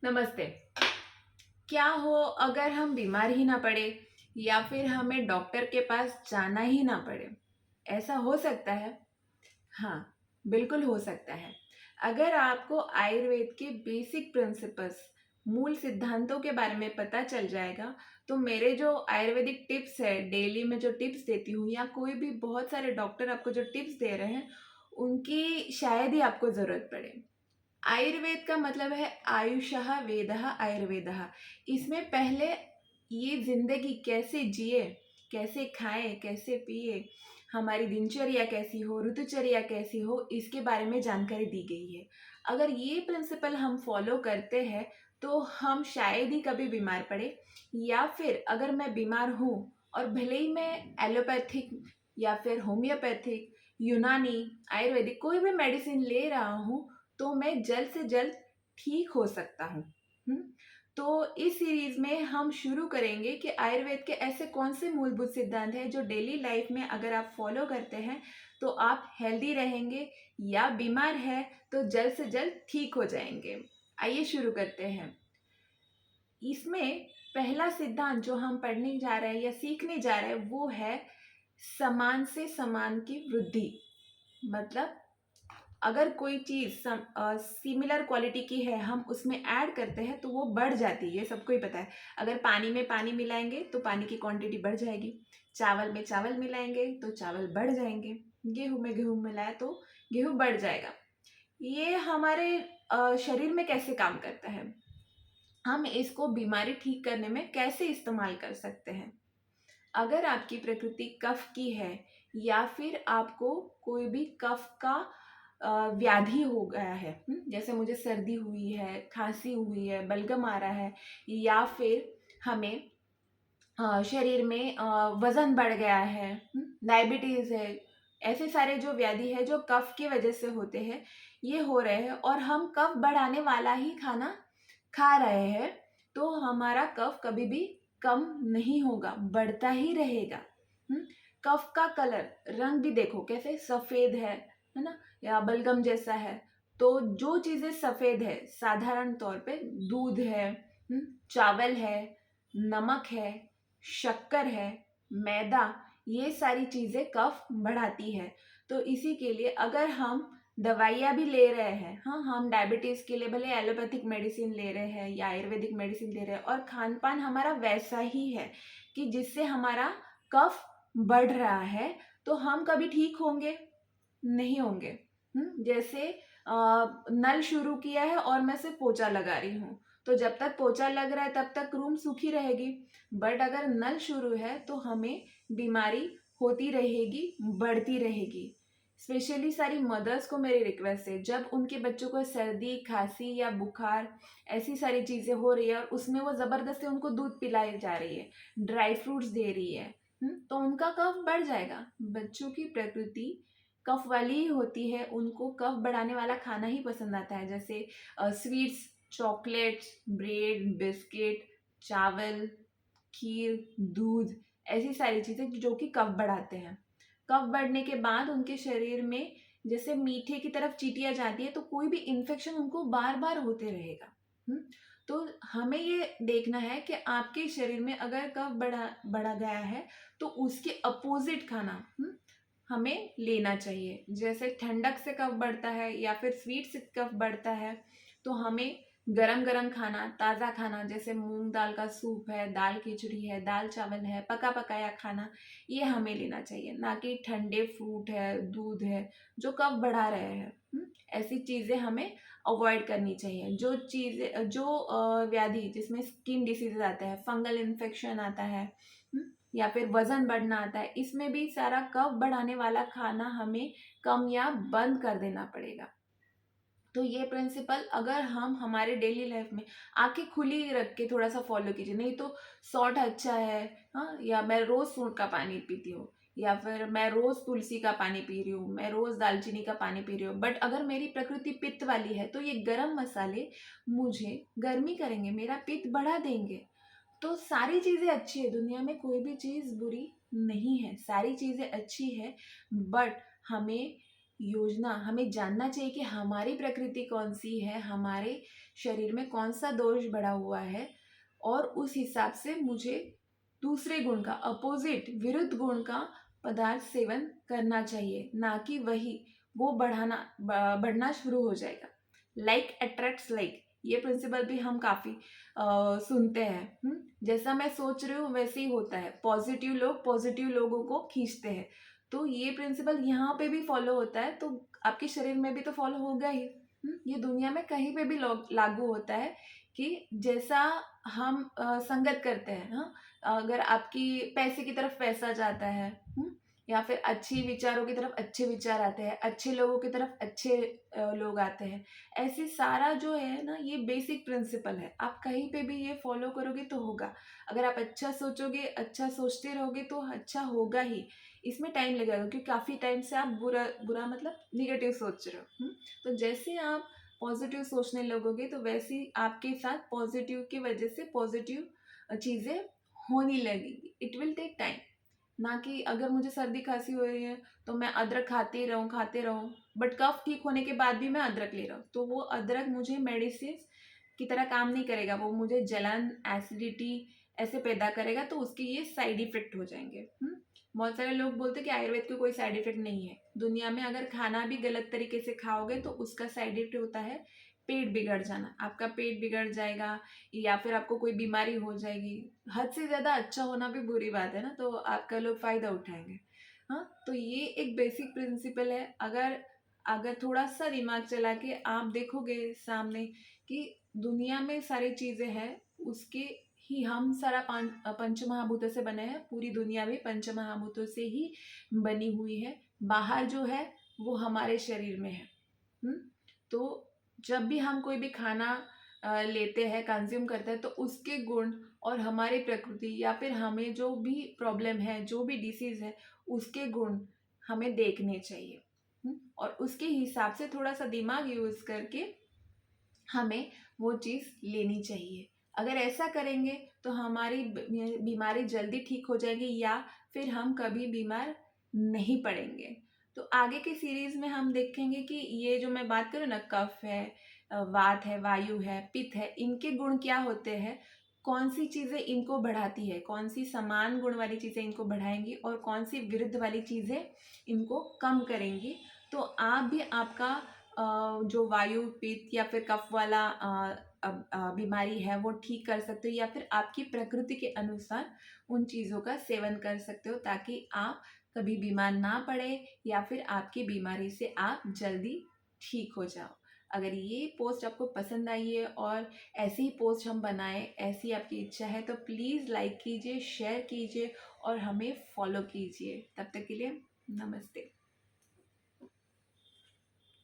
नमस्ते। क्या हो अगर हम बीमार ही ना पड़े या फिर हमें डॉक्टर के पास जाना ही ना पड़े? ऐसा हो सकता है? हाँ, बिल्कुल हो सकता है। अगर आपको आयुर्वेद के बेसिक प्रिंसिपल्स, मूल सिद्धांतों के बारे में पता चल जाएगा, तो मेरे जो आयुर्वेदिक टिप्स है, डेली में जो टिप्स देती हूँ या कोई भी बहुत सारे डॉक्टर आपको जो टिप्स दे रहे हैं, उनकी शायद ही आपको ज़रूरत पड़े। आयुर्वेद का मतलब है आयुषः वेदः आयुर्वेदः। इसमें पहले ये जिंदगी कैसे जिए, कैसे खाएं, कैसे पिए, हमारी दिनचर्या कैसी हो, ऋतुचर्या कैसी हो, इसके बारे में जानकारी दी गई है। अगर ये प्रिंसिपल हम फॉलो करते हैं तो हम शायद ही कभी बीमार पड़े, या फिर अगर मैं बीमार हूँ और भले ही मैं एलोपैथिक या फिर होम्योपैथिक, यूनानी, आयुर्वेदिक कोई भी मेडिसिन ले रहा हूँ, तो मैं जल्द से जल्द ठीक हो सकता हूँ। हम्म? तो इस सीरीज में हम शुरू करेंगे कि आयुर्वेद के ऐसे कौन से मूलभूत सिद्धांत हैं जो डेली लाइफ में अगर आप फॉलो करते हैं तो आप हेल्दी रहेंगे, या बीमार है तो जल्द से जल्द ठीक हो जाएंगे। आइए शुरू करते हैं। इसमें पहला सिद्धांत जो हम पढ़ने जा रहे हैं या सीखने जा रहे हैं वो है समान से समान की वृद्धि। मतलब अगर कोई चीज़ सिमिलर क्वालिटी की है, हम उसमें ऐड करते हैं तो वो बढ़ जाती है, ये सबको ही पता है। अगर पानी में पानी मिलाएंगे तो पानी की क्वांटिटी बढ़ जाएगी, चावल में चावल मिलाएंगे तो चावल बढ़ जाएंगे, गेहूं में गेहूं मिलाए तो गेहूं बढ़ जाएगा। ये हमारे शरीर में कैसे काम करता है, हम इसको बीमारी ठीक करने में कैसे इस्तेमाल कर सकते हैं। अगर आपकी प्रकृति कफ की है या फिर आपको कोई भी कफ का व्याधि हो गया है, जैसे मुझे सर्दी हुई है, खांसी हुई है, बलगम आ रहा है, या फिर हमें शरीर में वजन बढ़ गया है, डायबिटीज है, ऐसे सारे जो व्याधि है जो कफ की वजह से होते हैं, ये हो रहे हैं और हम कफ बढ़ाने वाला ही खाना खा रहे हैं, तो हमारा कफ कभी भी कम नहीं होगा, बढ़ता ही रहेगा। हम्म? कफ का कलर, रंग भी देखो कैसे सफेद है ना, या बलगम जैसा है। तो जो चीजें सफेद है, साधारण तौर पे दूध है, चावल है, नमक है, शक्कर है, मैदा, ये सारी चीजें कफ बढ़ाती है। तो इसी के लिए अगर हम दवाइयाँ भी ले रहे हैं, हाँ, हम डायबिटीज के लिए भले एलोपैथिक मेडिसिन ले रहे हैं या आयुर्वेदिक मेडिसिन ले रहे हैं और खान पान हमारा वैसा ही है कि जिससे हमारा कफ बढ़ रहा है, तो हम कभी ठीक होंगे नहीं होंगे। जैसे नल शुरू किया है और मैं सिर्फ पोछा लगा रही हूँ, तो जब तक पोछा लग रहा है तब तक रूम सूखी रहेगी। बट अगर नल शुरू है तो हमें बीमारी होती रहेगी, बढ़ती रहेगी। स्पेशली सारी मदर्स को मेरी रिक्वेस्ट है, जब उनके बच्चों को सर्दी, खांसी या बुखार, ऐसी सारी चीज़ें हो रही है और उसमें वो ज़बरदस्ती उनको दूध पिलाई जा रही है, ड्राई फ्रूट्स दे रही है, तो उनका कफ बढ़ जाएगा। बच्चों की प्रकृति कफ वाली ही होती है, उनको कफ बढ़ाने वाला खाना ही पसंद आता है, जैसे स्वीट्स, चॉकलेट्स, ब्रेड, बिस्किट, चावल, खीर, दूध, ऐसी सारी चीज़ें जो कि कफ बढ़ाते हैं। कफ बढ़ने के बाद उनके शरीर में जैसे मीठे की तरफ चींटियाँ जाती है, तो कोई भी इन्फेक्शन उनको बार बार होते रहेगा। हम्म? तो हमें ये देखना है कि आपके शरीर में अगर कफ बढ़ा बढ़ा गया है तो उसके अपोजिट खाना हमें लेना चाहिए। जैसे ठंडक से कफ बढ़ता है या फिर स्वीट से कफ बढ़ता है, तो हमें गरम गरम खाना, ताज़ा खाना, जैसे मूंग दाल का सूप है, दाल खिचड़ी है, दाल चावल है, पका पकाया खाना, ये हमें लेना चाहिए, ना कि ठंडे फ्रूट है, दूध है जो कफ बढ़ा रहे हैं। ऐसी चीज़ें हमें अवॉइड करनी चाहिए। जो चीज़ें जो व्याधि जिसमें स्किन डिसीजेज आता है, फंगल इन्फेक्शन आता है, या फिर वजन बढ़ना आता है, इसमें भी सारा कफ बढ़ाने वाला खाना हमें कम या बंद कर देना पड़ेगा। तो ये प्रिंसिपल अगर हम हमारे डेली लाइफ में आंखें खुली रख के थोड़ा सा फॉलो कीजिए, नहीं तो सॉल्ट अच्छा है, हाँ, या मैं रोज सूंठ का पानी पीती हूँ, या फिर मैं रोज तुलसी का पानी पी रही हूँ, मैं रोज दालचीनी का पानी पी रही हूँ, बट अगर मेरी प्रकृति पित्त वाली है तो ये गरम मसाले मुझे गर्मी करेंगे, मेरा पित्त बढ़ा देंगे। तो सारी चीज़ें अच्छी है, दुनिया में कोई भी चीज़ बुरी नहीं है, सारी चीज़ें अच्छी है। बट हमें हमें जानना चाहिए कि हमारी प्रकृति कौन सी है, हमारे शरीर में कौन सा दोष बढ़ा हुआ है, और उस हिसाब से मुझे दूसरे गुण का, अपोजिट, विरुद्ध गुण का पदार्थ सेवन करना चाहिए, ना कि वही वो बढ़ना शुरू हो जाएगा। लाइक अट्रैक्ट्स लाइक, ये प्रिंसिपल भी हम काफ़ी सुनते हैं। जैसा मैं सोच रही हूँ वैसे ही होता है, पॉजिटिव लोग पॉजिटिव लोगों को खींचते हैं। तो ये प्रिंसिपल यहाँ पे भी फॉलो होता है, तो आपके शरीर में भी तो फॉलो होगा ही। ये दुनिया में कहीं पे भी लागू होता है कि जैसा हम संगत करते हैं, हाँ, अगर आपकी पैसे की तरफ पैसा जाता है, या फिर अच्छी विचारों की तरफ अच्छे विचार आते हैं, अच्छे लोगों की तरफ अच्छे लोग आते हैं। ऐसे सारा जो है ना, ये बेसिक प्रिंसिपल है, आप कहीं पे भी ये फॉलो करोगे तो होगा। अगर आप अच्छा सोचोगे, अच्छा सोचते रहोगे तो अच्छा होगा ही। इसमें टाइम लगेगा क्योंकि काफ़ी टाइम से आप बुरा बुरा मतलब निगेटिव सोच रहे हो। तो जैसे आप पॉजिटिव सोचने लगोगे तो वैसे ही आपके साथ पॉजिटिव की वजह से पॉजिटिव चीज़ें होने लगेगी। It will take time. ना कि अगर मुझे सर्दी खांसी हो रही है तो मैं अदरक खाते रहूँ, बट कफ ठीक होने के बाद भी मैं अदरक ले रहा हूँ, तो वो अदरक मुझे मेडिसिन की तरह काम नहीं करेगा, वो मुझे जलन, एसिडिटी ऐसे पैदा करेगा, तो उसके ये साइड इफेक्ट हो जाएंगे। बहुत सारे लोग बोलते हैं कि आयुर्वेद का कोई साइड इफेक्ट नहीं है। दुनिया में अगर खाना भी गलत तरीके से खाओगे तो उसका साइड इफेक्ट होता है पेट बिगड़ जाना, आपका पेट बिगड़ जाएगा, या फिर आपको कोई बीमारी हो जाएगी। हद से ज़्यादा अच्छा होना भी बुरी बात है ना, तो आपका लोग फ़ायदा उठाएंगे। हाँ, तो ये एक बेसिक प्रिंसिपल है। अगर अगर थोड़ा सा दिमाग चला के आप देखोगे सामने कि दुनिया में सारी चीज़ें हैं, उसके ही हम सारा पंच महाभूतों से बने हैं, पूरी दुनिया भी पंच महाभूतों से ही बनी हुई है। बाहर जो है वो हमारे शरीर में है। तो जब भी हम कोई भी खाना लेते हैं, कंज्यूम करते हैं, तो उसके गुण और हमारी प्रकृति या फिर हमें जो भी प्रॉब्लम है, जो भी डिसीज़ है, उसके गुण हमें देखने चाहिए। और उसके हिसाब से थोड़ा सा दिमाग यूज़ करके हमें वो चीज़ लेनी चाहिए। अगर ऐसा करेंगे तो हमारी बीमारी जल्दी ठीक हो जाएगी, या फिर हम कभी बीमार नहीं पड़ेंगे। तो आगे की सीरीज़ में हम देखेंगे कि ये जो मैं बात करूँ ना, कफ है, वात है, वायु है, पित्त है, इनके गुण क्या होते हैं, कौन सी चीज़ें इनको बढ़ाती है, कौन सी समान गुण वाली चीज़ें इनको बढ़ाएंगी और कौन सी विरुद्ध वाली चीज़ें इनको कम करेंगी। तो आप भी आपका जो वायु, पित्त या फिर कफ वाला बीमारी है वो ठीक कर सकते हो, या फिर आपकी प्रकृति के अनुसार उन चीज़ों का सेवन कर सकते हो, ताकि आप कभी बीमार ना पड़े या फिर आपकी बीमारी से आप जल्दी ठीक हो जाओ। अगर ये पोस्ट आपको पसंद आई है और ऐसी ही पोस्ट हम बनाएं, ऐसी आपकी इच्छा है, तो प्लीज़ लाइक कीजिए, शेयर कीजिए और हमें फॉलो कीजिए। तब तक के लिए नमस्ते।